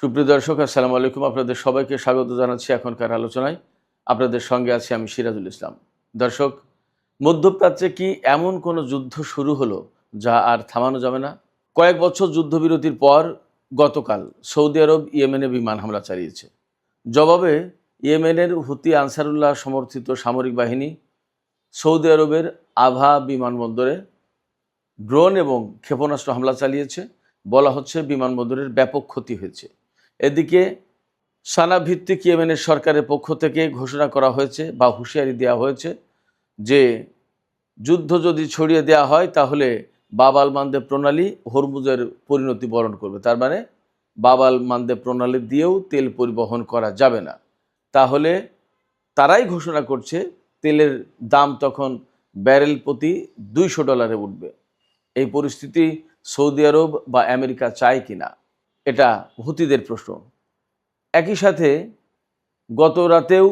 সুপ্রিয় দর্শক, আসসালামু আলাইকুম। আপনাদের সবাইকে স্বাগত জানাচ্ছি এখনকার আলোচনায়। আপনাদের সঙ্গে আছি আমি সিরাজুল ইসলাম। দর্শক, মধ্যপ্রাচ্যে কি এমন কোনো যুদ্ধ শুরু হলো যা আর থামানো যাবে না? কয়েক বছর যুদ্ধবিরতির পর গতকাল সৌদি আরব ইয়েমেনে বিমান হামলা চালিয়েছে। জবাবে ইয়েমেনের হুতি আনসারুল্লাহ সমর্থিত সামরিক বাহিনী সৌদি আরবের আভা বিমানবন্দরে ড্রোন এবং ক্ষেপণাস্ত্র হামলা চালিয়েছে। বলা হচ্ছে বিমানবন্দরের ব্যাপক ক্ষতি হয়েছে। এদিকে সানা ভিত্তিক ইয়েমেনের সরকারের পক্ষ থেকে ঘোষণা করা হয়েছে বা হুঁশিয়ারি দেওয়া হয়েছে যে যুদ্ধ যদি ছড়িয়ে দেওয়া হয় তাহলে বাব আল মানদেব প্রণালী হরমুজের পরিণতি বরণ করবে। তার মানে বাব আল মানদেব প্রণালী দিয়েও তেল পরিবহন করা যাবে না। তাহলে তারাই ঘোষণা করছে তেলের দাম তখন ব্যারেল প্রতি $200 উঠবে। এই পরিস্থিতি সৌদি আরব বা আমেরিকা চায় কিনা, এটা হুতিদের প্রশ্ন। একই সাথে গত রাতেও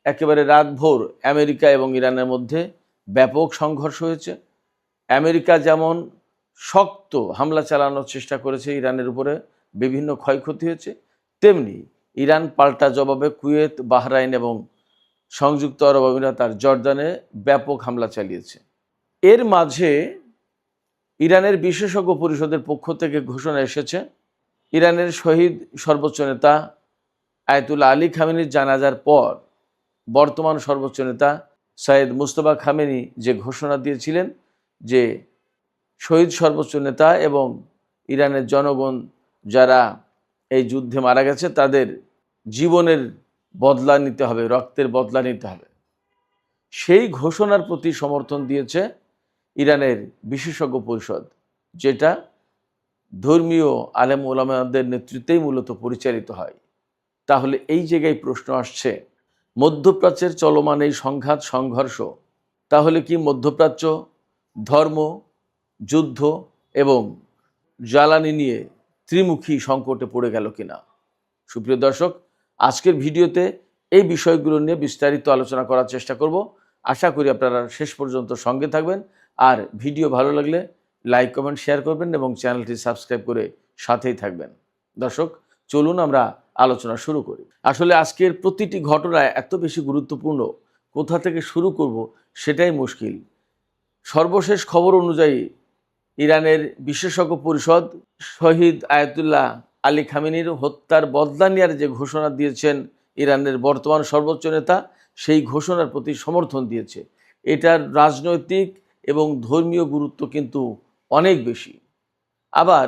একেবারে রাতভর আমেরিকা এবং ইরানের মধ্যে ব্যাপক সংঘর্ষ হয়েছে। আমেরিকা যেমন শক্ত হামলা চালানোর চেষ্টা করেছে ইরানের উপরে, বিভিন্ন ক্ষয়ক্ষতি হয়েছে, তেমনি ইরান পাল্টা জবাবে কুয়েত, বাহরাইন এবং সংযুক্ত আরব আমিরাত আর জর্দানে ব্যাপক হামলা চালিয়েছে। এর মাঝে ইরানের বিশেষজ্ঞ পরিষদের পক্ষ থেকে ঘোষণা এসেছে, ইরানের শহীদ সর্বোচ্চ নেতা আয়াতুল্লাহ আলী খামেনির জানাজার পর বর্তমান সর্বোচ্চ নেতা সৈয়দ মুজতবা খামেনি যে ঘোষণা দিয়েছিলেন যে শহীদ সর্বোচ্চ নেতা এবং ইরানের জনগণ যারা এই যুদ্ধে মারা গেছে তাদের জীবনের বদলা নিতে হবে, রক্তের বদলা নিতে হবে, সেই ঘোষণার প্রতি সমর্থন দিয়েছে ইরানের বিশেষজ্ঞ পরিষদ, যেটা ধর্মীয় আলেম ওলামাদের নেতৃত্বেই মূলত পরিচালিত হয়। তাহলে এই জায়গায় প্রশ্ন আসছে, মধ্যপ্রাচ্যের চলমান এই সংঘাত সংঘর্ষ তাহলে কি মধ্যপ্রাচ্য ধর্ম, যুদ্ধ এবং জ্বালানি নিয়ে ত্রিমুখী সংকটে পড়ে গেল কিনা? সুপ্রিয় দর্শক, আজকের ভিডিওতে এই বিষয়গুলো নিয়ে বিস্তারিত আলোচনা করার চেষ্টা করব। আশা করি আপনারা শেষ পর্যন্ত সঙ্গে থাকবেন। আর ভিডিও ভালো লাগলে লাইক, কমেন্ট, শেয়ার করবেন এবং চ্যানেলটি সাবস্ক্রাইব করে সাথেই থাকবেন। দর্শক, চলুন আমরা আলোচনা শুরু করি। আসলে আজকের প্রতিটি ঘটনা এত বেশি গুরুত্বপূর্ণ, কোথা থেকে শুরু করব সেটাই মুশকিল। সর্বশেষ খবর অনুযায়ী ইরানের বিশেষজ্ঞ পরিষদ শহীদ আয়াতুল্লাহ আলী খামেনির হত্যার বদলা নেওয়ার যে ঘোষণা দিয়েছেন ইরানের বর্তমান সর্বোচ্চ নেতা, সেই ঘোষণার প্রতি সমর্থন দিয়েছে। এটার রাজনৈতিক এবং ধর্মীয় গুরুত্ব কিন্তু অনেক বেশি। আবার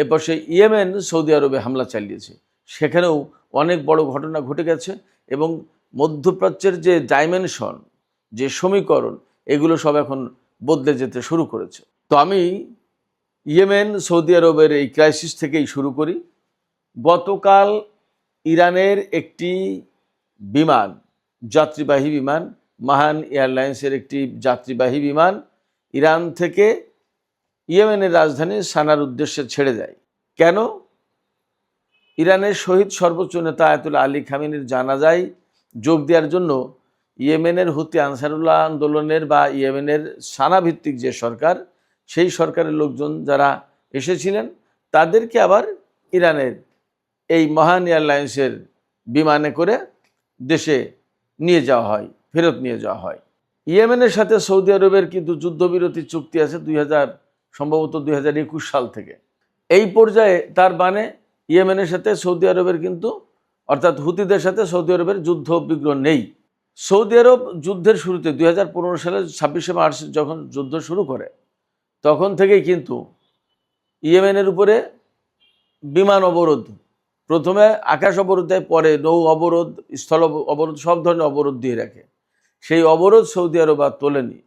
এপাশে ইয়েমেন সৌদি আরবে হামলা চালিয়েছে, সেখানেও অনেক বড় ঘটনা ঘটে গেছে এবং মধ্যপ্রাচ্যের যে ডাইমেনশন, যে সমীকরণ, এগুলো সব এখন বদলে যেতে শুরু করেছে। তো আমি ইয়েমেন সৌদি আরবের এই ক্রাইসিস থেকেই শুরু করি। গতকাল ইরানের একটি বিমান, যাত্রীবাহী বিমান, মাহান এয়ারলাইন্সের একটি যাত্রীবাহী বিমান ইরান থেকে ইয়েমেনের রাজধানী সানার উদ্দেশ্যে ছেড়ে যায়। কেন? ইরানের শহীদ সর্বোচ্চ নেতা আয়াতুল্লাহ আলী খামেনির জানাজায় যোগ দেওয়ার জন্য ইয়েমেনের হুতি আনসারুল্লাহ আন্দোলনের বা ইয়েমেনের সানা ভিত্তিক যে সরকার, সেই সরকারের লোকজন যারা এসেছিলেন তাদেরকে আবার ইরানের এই মহান এয়ারলাইন্সের বিমানে করে দেশে নিয়ে যাওয়া হয়, ফেরত নিয়ে যাওয়া হয়। ইয়েমেনের সাথে সৌদি আরবের কিন্তু যুদ্ধবিরতি চুক্তি আছে সম্ভবত 2021 সাল থেকে। এই পর্যায়ে তার মানে ইয়েমেনের সাথে সৌদি আরবের কিন্তু, অর্থাৎ হুতিদের সাথে সৌদি আরবের যুদ্ধ বিগ্রহ নেই। সৌদি আরব যুদ্ধের শুরুতে 2015 সালের 26শে মার্চ যখন যুদ্ধ শুরু করে, তখন থেকেই কিন্তু ইয়েমেনের উপরে বিমান অবরোধ, প্রথমে আকাশ অবরোধ দেয়, পরে নৌ অবরোধ, স্থল অবরোধ, সব ধরনের অবরোধ দিয়ে রাখে। সেই অবরোধ সৌদি আরব আর তোলেনি।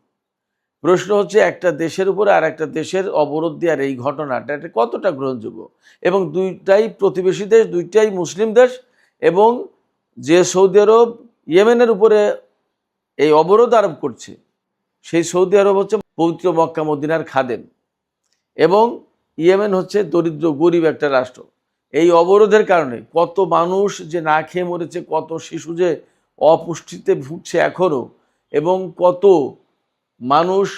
প্রশ্ন হচ্ছে, একটা দেশের উপরে আর একটা দেশের অবরোধ দেওয়ার এই ঘটনাটা এটা কতটা গ্রহণযোগ্য? এবং দুইটাই প্রতিবেশী দেশ, দুইটাই মুসলিম দেশ, এবং যে সৌদি আরব ইয়েমেনের উপরে এই অবরোধ আরোপ করছে, সেই সৌদি আরব হচ্ছে পবিত্র মক্কা মদিনার খাদেম, এবং ইয়েমেন হচ্ছে দরিদ্র গরিব একটা রাষ্ট্র। এই অবরোধের কারণে কত মানুষ যে না খেয়ে মরেছে, কত শিশু যে অপুষ্টিতে ভুগছে এখনও, এবং কত মানুষ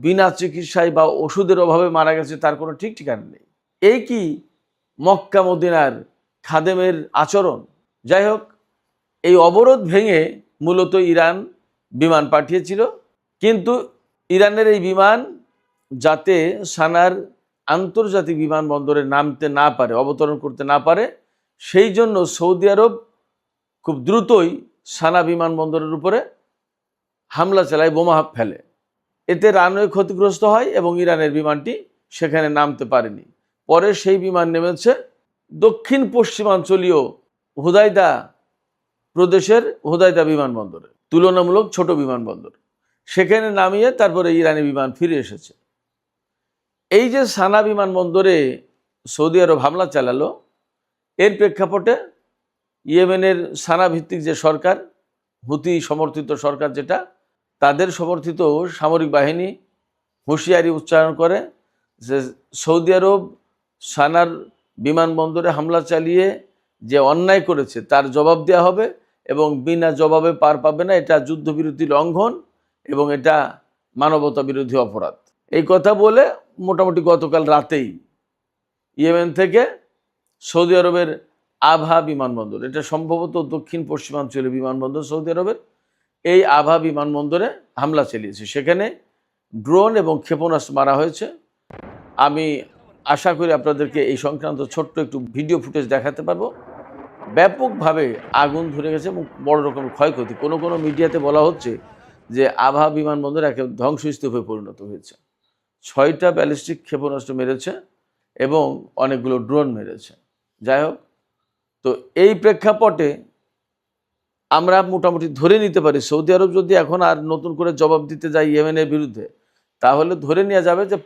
বিনা চিকিৎসায় বা ওষুধের অভাবে মারা গেছে, তার কোনো ঠিক ঠিকানা নেই। এই কি মক্কা মদিনার খাদেমের আচরণ। যাই হোক, এই অবরোধ ভেঙে মূলত ইরান বিমান পাঠিয়েছিল, কিন্তু ইরানের এই বিমান যাতে সানার আন্তর্জাতিক বিমানবন্দরে নামতে না পারে, অবতরণ করতে না পারে, সেই জন্য সৌদি আরব খুব দ্রুতই সানা বিমানবন্দরের উপরে হামলা চালায়, বোমা ফেলে। এতে রানওয়ে ক্ষতিগ্রস্ত হয় এবং ইরানের বিমানটি সেখানে নামতে পারেনি। পরে সেই বিমান নেমেছে দক্ষিণ পশ্চিমাঞ্চলীয় হুদাইদা প্রদেশের হুদাইদা বিমানবন্দরে, তুলনামূলক ছোট বিমানবন্দর। সেখানে নামিয়ে তারপরে ইরানি বিমান ফিরে এসেছে। এই যে সানা বিমানবন্দরে সৌদি আরব হামলা চালালো, এর প্রেক্ষাপটে ইয়েমেনের সানা ভিত্তিক যে সরকার, হুতি সমর্থিত সরকার যেটা, তাদের সমর্থিত সামরিক বাহিনী হুঁশিয়ারি উচ্চারণ করে যে সৌদি আরব সানার বিমানবন্দরে হামলা চালিয়ে যে অন্যায় করেছে তার জবাব দেওয়া হবে এবং বিনা জবাবে পার পাবে না। এটা যুদ্ধবিরতি লঙ্ঘন এবং এটা মানবতা বিরোধী অপরাধ। এই কথা বলে মোটামুটি গতকাল রাতেই ইয়েমেন থেকে সৌদি আরবের আভা বিমানবন্দর, এটা সম্ভবত দক্ষিণ পশ্চিমাঞ্চলীয় বিমানবন্দর সৌদি আরবের, এই আভা বিমানবন্দরে হামলা চালিয়েছে। সেখানে ড্রোন এবং ক্ষেপণাস্ত্র মারা হয়েছে। আমি আশা করি আপনাদেরকে এই সংক্রান্ত ছোট্ট একটু ভিডিও ফুটেজ দেখাতে পারবো। ব্যাপকভাবে আগুন ধরে গেছে এবং বড় রকমের ক্ষয়ক্ষতি। কোনো কোনো মিডিয়াতে বলা হচ্ছে যে আভা বিমানবন্দর একেবারে ধ্বংসস্তূপে পরিণত হয়েছে। 6টা ব্যালিস্টিক ক্ষেপণাস্ত্র মেরেছে এবং অনেকগুলো ড্রোন মেরেছে। যাই হোক, তো এই প্রেক্ষাপটে আমরা মোটামুটি ধরে নিতে পারি সৌদি আরব যদি এখন আর নতুন করে জবাব দিতে যায় ইয়েমেনের বিরুদ্ধে, তাহলে ধরে নেওয়া যাবে যে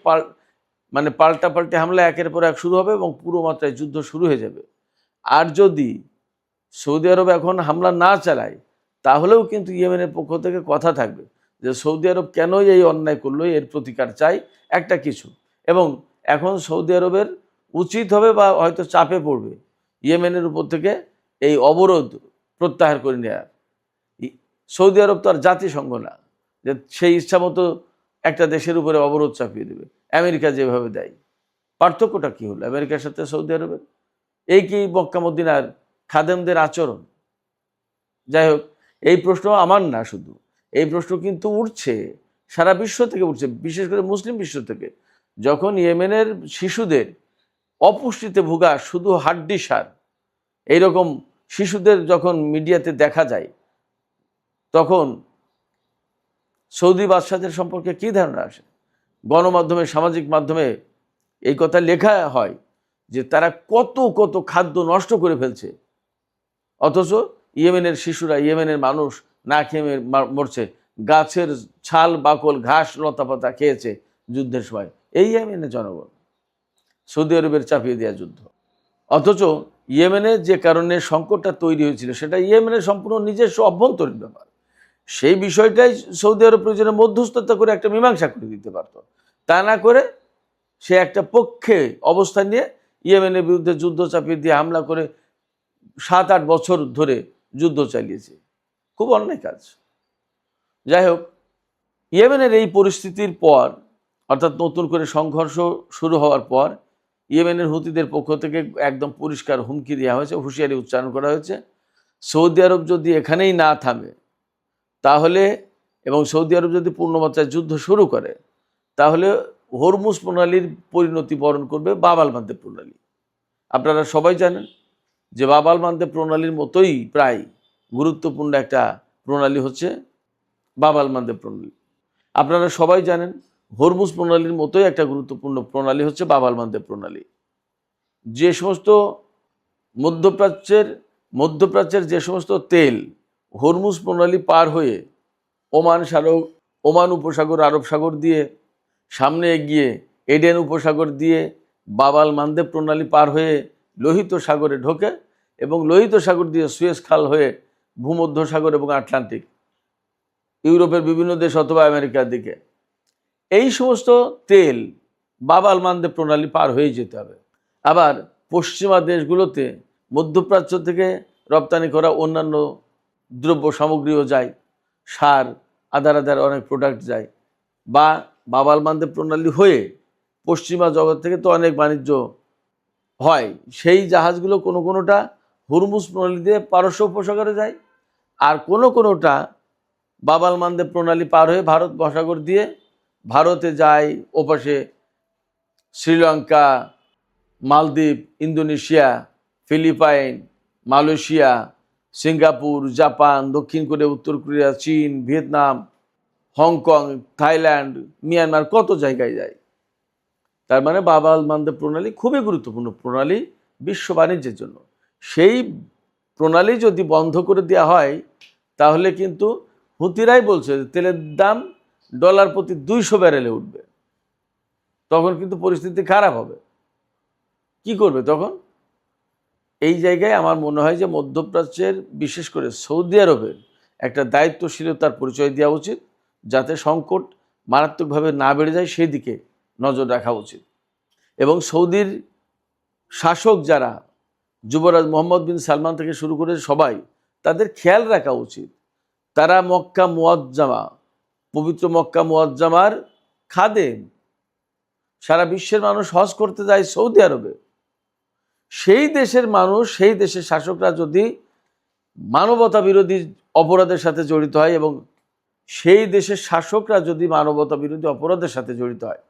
পাল্টাপাল্টি হামলা একের পর এক শুরু হবে এবং পুরো মাত্রায় যুদ্ধ শুরু হয়ে যাবে। আর যদি সৌদি আরব এখন হামলা না চালায়, তাহলেও কিন্তু ইয়েমেনের পক্ষ থেকে কথা থাকবে যে সৌদি আরব কেনই এই অন্যায় করলো, এর প্রতিকার চাই একটা কিছু। এবং এখন সৌদি আরবের উচিত হবে বা হয়তো চাপে পড়বে ইয়েমেনের উপর থেকে এই অবরোধ প্রত্যাহার করে নেওয়ার। সৌদি আরব তো আর জাতিসংঘ না যে সেই ইচ্ছা মতো একটা দেশের উপরে অবরোধ চাপিয়ে দেবে, আমেরিকা যেভাবে দেয়। পার্থক্যটা কি হলো আমেরিকার সাথে সৌদি আরবের? এই কি মক্কা মদিনার খাদেমদের আচরণ? যাই হোক, এই প্রশ্ন আমার না, শুধু এই প্রশ্ন কিন্তু উঠছে সারা বিশ্ব থেকে, উঠছে বিশেষ করে মুসলিম বিশ্ব থেকে। যখন ইয়েমেনের শিশুদের অপুষ্টিতে ভোগা, শুধু হাড্ডি সার এইরকম শিশুদের যখন মিডিয়াতে দেখা যায়, তখন সৌদি বাদশাদের সম্পর্কে কী ধারণা আসে? গণমাধ্যমে, সামাজিক মাধ্যমে এই কথা লেখা হয় যে তারা কত কত খাদ্য নষ্ট করে ফেলছে, অথচ ইয়েমেনের শিশুরা, ইয়েমেনের মানুষ না খেয়ে মরছে, গাছের ছাল বাকল ঘাস লতাপাতা খেয়েছে যুদ্ধের সময়। এই ইয়েমেনের জনগণ, সৌদি আরবের চাপিয়ে দেওয়া যুদ্ধ। অথচ ইয়েমেনের যে কারণে সংকটটা তৈরি হয়েছিল সেটা ইয়েমেনের সম্পূর্ণ নিজস্ব অভ্যন্তরীণ ব্যাপার। সেই বিষয়টাই সৌদি আরব প্রয়োজনে মধ্যস্থতা করে একটা মীমাংসা করে দিতে পারত। তা না করে সে একটা পক্ষে অবস্থান নিয়ে ইয়েমেনের বিরুদ্ধে যুদ্ধ চাপিয়ে দিয়ে হামলা করে 7-8 বছর ধরে যুদ্ধ চালিয়েছে। খুব অন্যায় কাজ। যাই হোক, ইয়েমেনের এই পরিস্থিতির পর, অর্থাৎ নতুন করে সংঘর্ষ শুরু হওয়ার পর, ইয়েমেনের হুতিদের পক্ষ থেকে একদম পরিষ্কার হুমকি দেওয়া হয়েছে, হুঁশিয়ারি উচ্চারণ করা হয়েছে, সৌদি আরব যদি এখানেই না থামে তাহলে, এবং সৌদি আরব যদি পূর্ণমাত্রায় যুদ্ধ শুরু করে, তাহলে হরমুজ প্রণালীর পরিণতি বরণ করবে বাব আল মানদেব প্রণালী। আপনারা সবাই জানেন যে বাব আল মানদেব প্রণালীর মতোই প্রায় গুরুত্বপূর্ণ একটা প্রণালী হচ্ছে বাব আল মানদেব প্রণালী। আপনারা সবাই জানেন হরমুজ প্রণালীর মতোই একটা গুরুত্বপূর্ণ প্রণালী হচ্ছে বাব আল মানদেব প্রণালী। যে সমস্ত মধ্যপ্রাচ্যের যে সমস্ত তেল হরমুজ প্রণালী পার হয়ে ওমান উপসাগর, আরব সাগর দিয়ে সামনে এগিয়ে এডেন উপসাগর দিয়ে বাব আল মানদেব প্রণালী পার হয়ে লোহিত সাগরে ঢোকে এবং লোহিত সাগর দিয়ে সুয়েজ খাল হয়ে ভূমধ্য সাগর এবং আটলান্টিক, ইউরোপের বিভিন্ন দেশ অথবা আমেরিকার দিকে, এই সমস্ত তেল বাব আল মানদেব প্রণালী পার হয়ে যেতে হবে। আবার পশ্চিমা দেশগুলোতে মধ্যপ্রাচ্য থেকে রপ্তানি করা অন্যান্য দ্রব্য সামগ্রীও যায়, সার, আদার অনেক প্রোডাক্ট যায়, বা বাব আল মানদেব প্রণালী হয়ে পশ্চিমা জগৎ থেকে তো অনেক বাণিজ্য হয়, সেই জাহাজগুলো কোনো কোনোটা হুরমুজ প্রণালী দিয়ে পারস্য উপসাগরে যায়, আর কোনো কোনোটা বাব আল মানদেব প্রণালী পার হয়ে ভারত মহাসাগর দিয়ে ভারতে যায়, ওপাশে শ্রীলঙ্কা, মালদ্বীপ, Indonesia, Philippine, Malaysia, Singapore, Japan, দক্ষিণ কোরিয়া, উত্তর কোরিয়া, চীন, ভিয়েতনাম, হংকং, থাইল্যান্ড, মিয়ানমার, কত জায়গায় যায়। তার মানে বাব আল মানদেব প্রণালী খুবই গুরুত্বপূর্ণ প্রণালী বিশ্ব বাণিজ্যের জন্য। সেই প্রণালী যদি বন্ধ করে দেওয়া হয় তাহলে কিন্তু হুতিরাই বলছে যে তেলের দাম ডলার প্রতি 200 ব্যারেলে উঠবে, তখন কিন্তু পরিস্থিতি খারাপ হবে। কি করবে তখন? এই জায়গায় আমার মনে হয় যে মধ্যপ্রাচ্যের, বিশেষ করে সৌদি আরবের একটা দায়িত্বশীলতার পরিচয় দেওয়া উচিত, যাতে সংকট মারাত্মকভাবে না বেড়ে যায় সেই দিকে নজর রাখা উচিত। এবং সৌদির শাসক যারা, যুবরাজ মোহাম্মদ বিন সালমান থেকে শুরু করে সবাই, তাদের খেয়াল রাখা উচিত। তারা মক্কা মুআজ্জামা, পবিত্র মক্কা মুআজ্জামার খাদেম। সারা বিশ্বের মানুষ হজ করতে যায় সৌদি আরবে। সেই দেশের মানুষ, সেই দেশের শাসকরা যদি মানবতা বিরোধী অপরাধের সাথে জড়িত হয়, এবং সেই দেশের শাসকরা যদি মানবতা বিরোধী অপরাধের সাথে জড়িত হয়,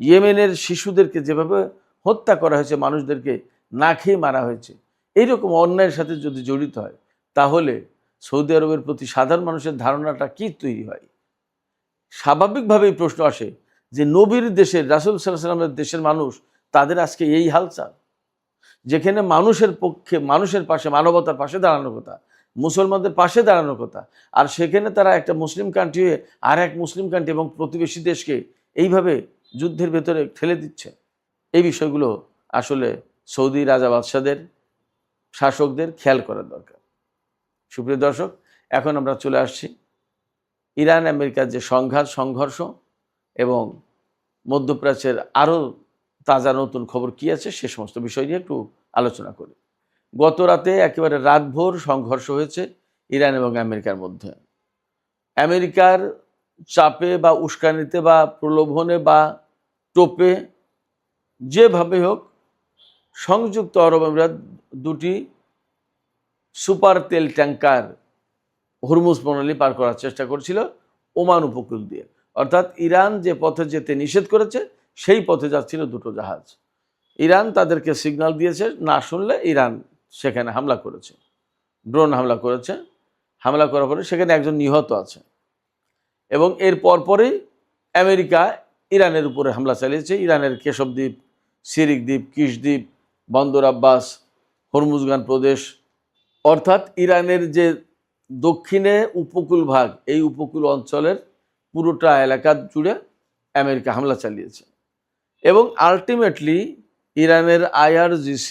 ইয়েমেনের শিশুদেরকে যেভাবে হত্যা করা হয়েছে, মানুষদেরকে না খেয়ে মারা হয়েছে, এইরকম অন্যায়ের সাথে যদি জড়িত হয়, তাহলে সৌদি আরবের প্রতি সাধারণ মানুষের ধারণাটা কি তৈরি হয়? স্বাভাবিকভাবেই প্রশ্ন আসে যে নবীর দেশের, রাসূল সাল্লাল্লাহু আলাইহি ওয়াসাল্লামের দেশের মানুষ, তাদের আজকে এই হালচাল, যেখানে মানুষের পক্ষে, মানুষের পাশে, মানবতার পাশে দাঁড়ানোর কথা, মুসলমানদের পাশে দাঁড়ানোর কথা, আর সেখানে তারা একটা মুসলিম কান্ট্রি হয়ে আর এক মুসলিম কান্ট্রি এবং প্রতিবেশী দেশকে এইভাবে যুদ্ধের ভেতরে ঠেলে দিচ্ছে। এই বিষয়গুলো আসলে সৌদি রাজা বাদশাদের, শাসকদের খেয়াল করা দরকার। সুপ্রিয় দর্শক, এখন আমরা চলে আসছি ইরান আমেরিকার যে সংঘাত, সংঘর্ষ এবং মধ্যপ্রাচ্যের আরও তাজা নতুন খবর কী আছে সে সমস্ত বিষয় নিয়ে একটু আলোচনা করি। গত রাতে একেবারে রাতভর সংঘর্ষ হয়েছে ইরান এবং আমেরিকার মধ্যে। আমেরিকার চাপে বা উস্কানিতে বা প্রলোভনে বা টোপে, যেভাবে হোক, সংযুক্ত আরব আমিরাত দুটি সুপার তেল ট্যাঙ্কার হুরমুজ প্রণালী পার করার চেষ্টা করছিল ওমান উপকূল দিয়ে। অর্থাৎ ইরান যে পথে যেতে নিষেধ করেছে সেই পথে যাচ্ছিল দুটো জাহাজ। ইরান তাদেরকে সিগন্যাল দিয়েছে, না শুনলে ইরান সেখানে হামলা করেছে, ড্রোন হামলা করেছে। হামলা করার পরে সেখানে একজন নিহত আছে, এবং এর পরপরই আমেরিকা ইরানের উপরে হামলা চালিয়েছে। ইরানের কেশব দ্বীপ, সিরিক দ্বীপ, কিশ দ্বীপ, বন্দর আব্বাস, হরমুজগান প্রদেশ, অর্থাৎ ইরানের যে দক্ষিণে উপকূল ভাগ, এই উপকূল অঞ্চলের পুরোটা এলাকা জুড়ে আমেরিকা হামলা চালিয়েছে। এবং আলটিমেটলি ইরানের IRGC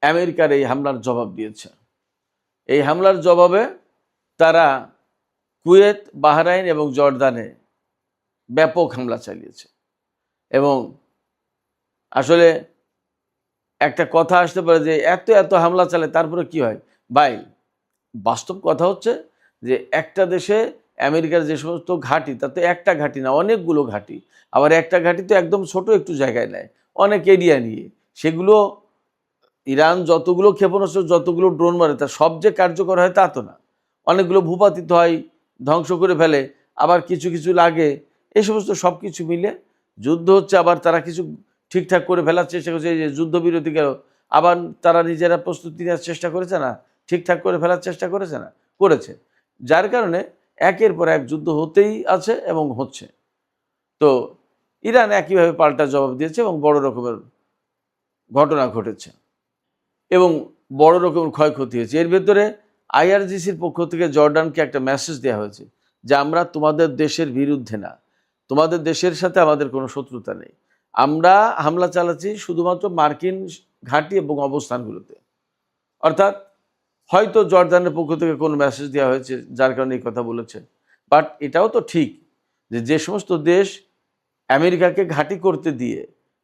আমেরিকার এই হামলার জবাব দিয়েছে। এই হামলার জবাবে তারা কুয়েত, বাহরাইন এবং জর্দানে ব্যাপক হামলা চালিয়েছে। এবং আসলে একটা কথা আসতে পারে যে এত এত হামলা চালে তারপরে কি হয়? ভাই, বাস্তব কথা হচ্ছে যে একটা দেশে আমেরিকার যে সমস্ত ঘাঁটি, তাতে একটা ঘাঁটি না, অনেকগুলো ঘাঁটি। আবার একটা ঘাঁটি তো একদম ছোট একটু জায়গায় নেয়, অনেক এরিয়া নিয়ে। সেগুলো ইরান যতগুলো ক্ষেপণাস্ত্র, যতগুলো ড্রোন মারে, তা সব যে কার্যকর হয় তা তো না। অনেকগুলো ভূপাতিত হয়, ধ্বংস করে ফেলে, আবার কিছু কিছু লাগে। এই সমস্ত সব কিছু মিলে যুদ্ধ হচ্ছে। আবার তারা কিছু ঠিকঠাক করে ফেলার চেষ্টা করছে, এই যে যুদ্ধবিরতি গেল, আবার তারা নিজেরা প্রস্তুতি নেওয়ার চেষ্টা করেছে না, ঠিকঠাক করে ফেলার চেষ্টা করেছে না, করেছে। যার কারণে একের পর এক যুদ্ধ হতেই আছে এবং হচ্ছে। তো ইরান একইভাবে পাল্টা জবাব দিয়েছে এবং বড় রকমের ঘটনা ঘটেছে এবং বড় রকমের ক্ষয়ক্ষতি হয়েছে। এর ভেতরে IRGCর পক্ষ থেকে জর্ডানকে একটা মেসেজ দেওয়া হয়েছে যে আমরা তোমাদের দেশের বিরুদ্ধে না, তোমাদের দেশের সাথে আমাদের কোনো শত্রুতা নেই, আমরা হামলা চালাচ্ছি শুধুমাত্র মার্কিন ঘাঁটি এবং অবস্থানগুলোতে। অর্থাৎ হয়তো জর্ডানের পক্ষ থেকে কোনো মেসেজ দেওয়া হয়েছে যার কারণে এই কথা বলেছে। বাট এটাও তো ঠিক যে যে সমস্ত দেশ আমেরিকাকে ঘাঁটি করতে দিয়ে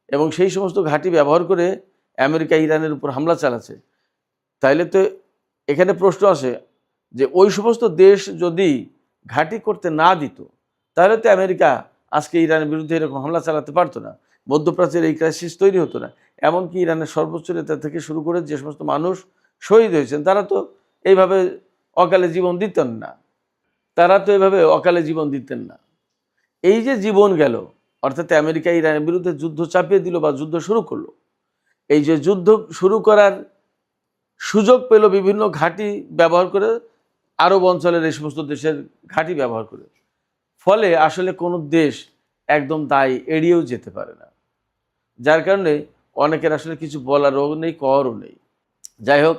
এবং সেই সমস্ত ঘাঁটি ব্যবহার করে আমেরিকা ইরানের উপর হামলা চালাচ্ছে, তাইলে তো এখানে প্রশ্ন আসে যে ওই সমস্ত দেশ যদি ঘাঁটি করতে না দিত, তাহলে তো আমেরিকা আজকে ইরানের বিরুদ্ধে এরকম হামলা চালাতে পারতো না, মধ্যপ্রাচ্যের এই ক্রাইসিস তৈরি হতো না। এমনকি ইরানের সর্বোচ্চ নেতা থেকে শুরু করে যে সমস্ত মানুষ শহীদ হয়েছেন তারা তো এইভাবে অকালে জীবন দিতেন না, এই যে জীবন গেল, অর্থাৎ আমেরিকা ইরানের বিরুদ্ধে যুদ্ধ চাপিয়ে দিল বা যুদ্ধ শুরু করলো, এই যে যুদ্ধ শুরু করার সুযোগ পেল বিভিন্ন ঘাঁটি ব্যবহার করে, আরব অঞ্চলের এই সমস্ত দেশের ঘাঁটি ব্যবহার করে, ফলে আসলে কোনো দেশ একদম দায় এড়িয়েও যেতে পারে না, যার কারণে অনেকের আসলে কিছু বলারও নেই, কওয়ারও নেই। যাই হোক,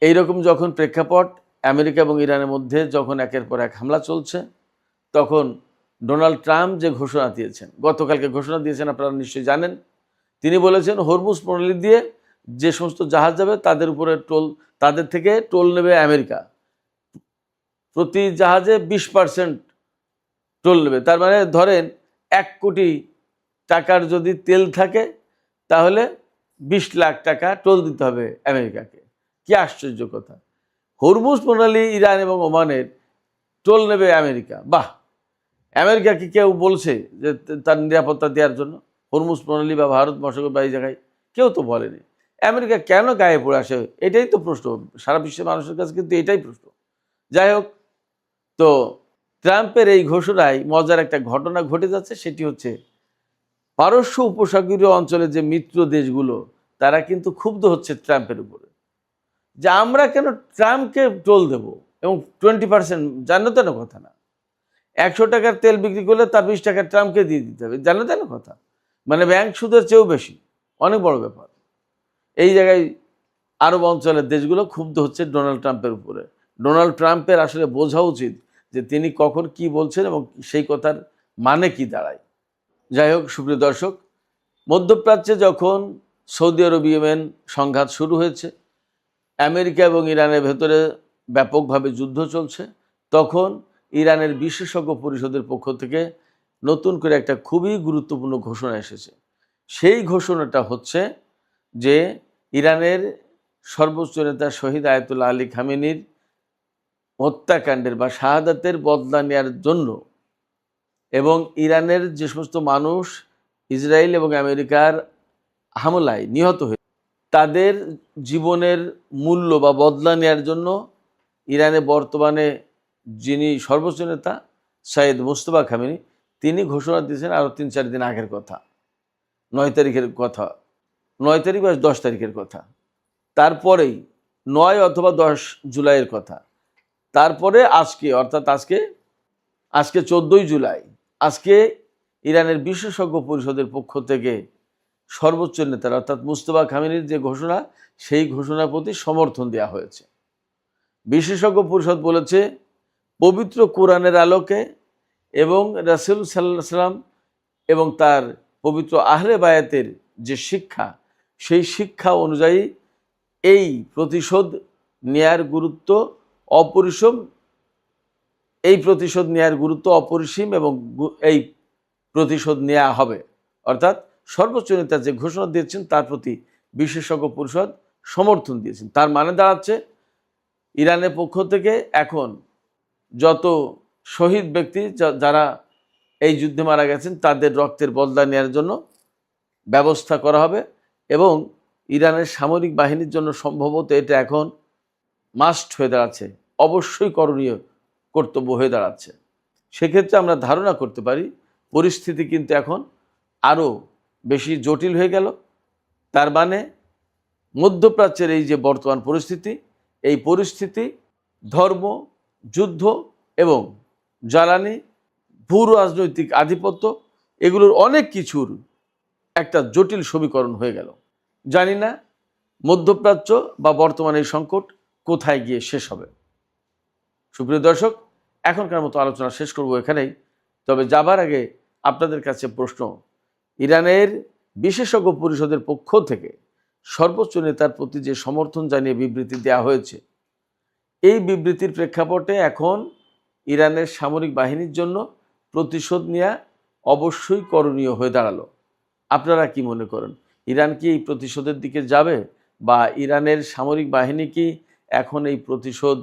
এইরকম যখন প্রেক্ষাপট আমেরিকা এবং ইরানের মধ্যে যখন একের পর এক হামলা চলছে, তখন ডোনাল্ড ট্রাম্প যে ঘোষণা দিয়েছেন, গতকালকে ঘোষণা দিয়েছেন, আপনারা নিশ্চয়ই জানেন, তিনি বলেছেন হরমুজ প্রণালী দিয়ে যে সমস্ত জাহাজ যাবে তাদের থেকে টোল নেবে আমেরিকা, প্রতি জাহাজে 20% টোল নেবে। তার মানে ধরেন 1 কোটি টাকার যদি তেল থাকে তাহলে 20 লাখ টাকা টোল দিতে হবে আমেরিকাকে। কি আশ্চর্য কথা! হরমুজ প্রণালী ইরান এবং ওমানের টোল নেবে আমেরিকা। বাহ! আমেরিকা কি কেউ বলছে যে তার নিরাপত্তা দেওয়ার জন্য হরমুজ প্রণালী বা ভারত মহাসাগর বা এই জায়গায়? কেউ তো বলেনি। আমেরিকা কেন গায়ে পড়ে আসে? এটাই তো প্রশ্ন, সারা বিশ্বের মানুষের কাছে কিন্তু এটাই প্রশ্ন। যাই হোক, তো ট্রাম্পের এই ঘোষণায় মজার একটা ঘটনা ঘটে যাচ্ছে, সেটি হচ্ছে পারস্য উপসাগরীয় অঞ্চলের যে মিত্র দেশগুলো তারা কিন্তু ক্ষুব্ধ হচ্ছে ট্রাম্পের উপরে, যে আমরা কেন ট্রাম্পকে টোল দেব, এবং 20% জানো কথা না। 100 টাকার তেল বিক্রি করলে তার 20 টাকা ট্রাম্পকে দিয়ে দিতে হবে, জানো কথা। মানে ব্যাংক সুদের চেয়েও বেশি, অনেক বড় ব্যাপার। এই জায়গায় আরব অঞ্চলের দেশগুলো ক্ষুব্ধ হচ্ছে ডোনাল্ড ট্রাম্পের উপরে। ডোনাল্ড ট্রাম্পের আসলে বোঝা উচিত যে তিনি কখন কি বলছেন এবং সেই কথার মানে কি দাঁড়ায়। যাই হোক, সুপ্রিয় দর্শক, মধ্যপ্রাচ্যে যখন সৌদি আরব ইয়েমেন সংঘাত শুরু হয়েছে, আমেরিকা এবং ইরানের ভেতরে ব্যাপকভাবে যুদ্ধ চলছে, তখন ইরানের বিশেষজ্ঞ পরিষদের পক্ষ থেকে নতুন করে একটা খুবই গুরুত্বপূর্ণ ঘোষণা এসেছে। সেই ঘোষণাটা হচ্ছে যে ইরানের সর্বোচ্চ নেতা শহীদ আয়াতুল্লাহ আলী খামেনির হত্যাকাণ্ডের বা শাহাদাতের বদলা নেওয়ার জন্য, এবং ইরানের যে সমস্ত মানুষ ইসরায়েল এবং আমেরিকার হামলায় নিহত হয়ে তাদের জীবনের মূল্য বা বদলা নেওয়ার জন্য ইরানে বর্তমানে যিনি সর্বোচ্চ নেতা সৈয়দ মুজতবা খামেনি, তিনি ঘোষণা দিয়েছেন আরও 3-4 দিন আগের কথা, 9 তারিখের কথা, 9 তারিখ বা 10 তারিখের কথা, তারপরেই 9 অথবা 10 জুলাইয়ের কথা, তারপরে আজকে, অর্থাৎ আজকে 14ই জুলাই, আজকে ইরানের বিশেষজ্ঞ পরিষদের পক্ষ থেকে সর্বোচ্চ নেতার অর্থাৎ মুজতবা খামেনির যে ঘোষণা, সেই ঘোষণার প্রতি সমর্থন দেওয়া হয়েছে। বিশেষজ্ঞ পরিষদ বলেছে পবিত্র কোরআনের আলোকে এবং রাসূল সাল্লাল্লাহু আলাইহি ওয়াসাল্লাম এবং তার পবিত্র আহলে বায়াতের যে শিক্ষা, সেই শিক্ষা অনুযায়ী এই প্রতিশোধ নেয়ার গুরুত্ব অপরিসীম, এবং এই প্রতিশোধ নেওয়া হবে। অর্থাৎ সর্বোচ্চ নেতা যে ঘোষণা দিয়েছেন তার প্রতি বিশেষজ্ঞ পরিষদ সমর্থন দিয়েছেন। তার মানে দাঁড়াচ্ছে ইরানের পক্ষ থেকে এখন যত শহীদ ব্যক্তি যারা এই যুদ্ধে মারা গেছেন তাদের রক্তের বদলা নেওয়ার জন্য ব্যবস্থা করা হবে, এবং ইরানের সামরিক বাহিনীর জন্য সম্ভবত এটা এখন মাস্ট হয়ে দাঁড়াচ্ছে, অবশ্যই করণীয় কর্তব্য হয়ে দাঁড়াচ্ছে। সেক্ষেত্রে আমরা ধারণা করতে পারি পরিস্থিতি কিন্তু এখন আরও বেশি জটিল হয়ে গেল। তার মানে মধ্যপ্রাচ্যের এই যে বর্তমান পরিস্থিতি, এই পরিস্থিতি ধর্ম, যুদ্ধ এবং জ্বালানি, ভূ রাজনৈতিক আধিপত্য, এগুলোর অনেক কিছুর একটা জটিল সমীকরণ হয়ে গেল। জানি না মধ্যপ্রাচ্য বা বর্তমানে এই সংকট কোথায় গিয়ে শেষ হবে। সুপ্রিয় দর্শক, এখনকার মতো আলোচনা শেষ করব এখানেই। তবে যাবার আগে আপনাদের কাছে প্রশ্ন, ইরানের বিশেষজ্ঞ পরিষদের পক্ষ থেকে সর্বোচ্চ নেতার প্রতি যে সমর্থন জানিয়ে বিবৃতি দেওয়া হয়েছে, এই বিবৃতির প্রেক্ষাপটে এখন ইরানের সামরিক বাহিনীর জন্য প্রতিশোধ নেওয়া অবশ্যই করণীয় হয়ে দাঁড়ালো। আপনারা কি মনে করেন, ইরান কি এই প্রতিশোধের দিকে যাবে, বা ইরানের সামরিক বাহিনী কি এখন এই প্রতিশোধ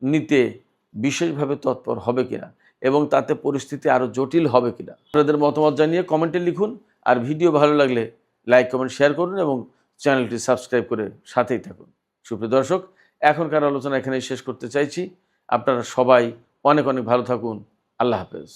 নিতে বিশেষভাবে তৎপর হবে কিনা, এবং তাতে পরিস্থিতি আরও জটিল হবে কিনা? আপনাদের মতামত জানিয়ে কমেন্টে লিখুন, আর ভিডিও ভালো লাগলে লাইক কমেন্ট শেয়ার করুন এবং চ্যানেলটি সাবস্ক্রাইব করে সাথেই থাকুন। সুপ্রিয় দর্শক, এখনকার আলোচনা এখানেই শেষ করতে চাইছি। আপনারা সবাই অনেক অনেক ভালো থাকুন। আল্লাহ হাফেজ।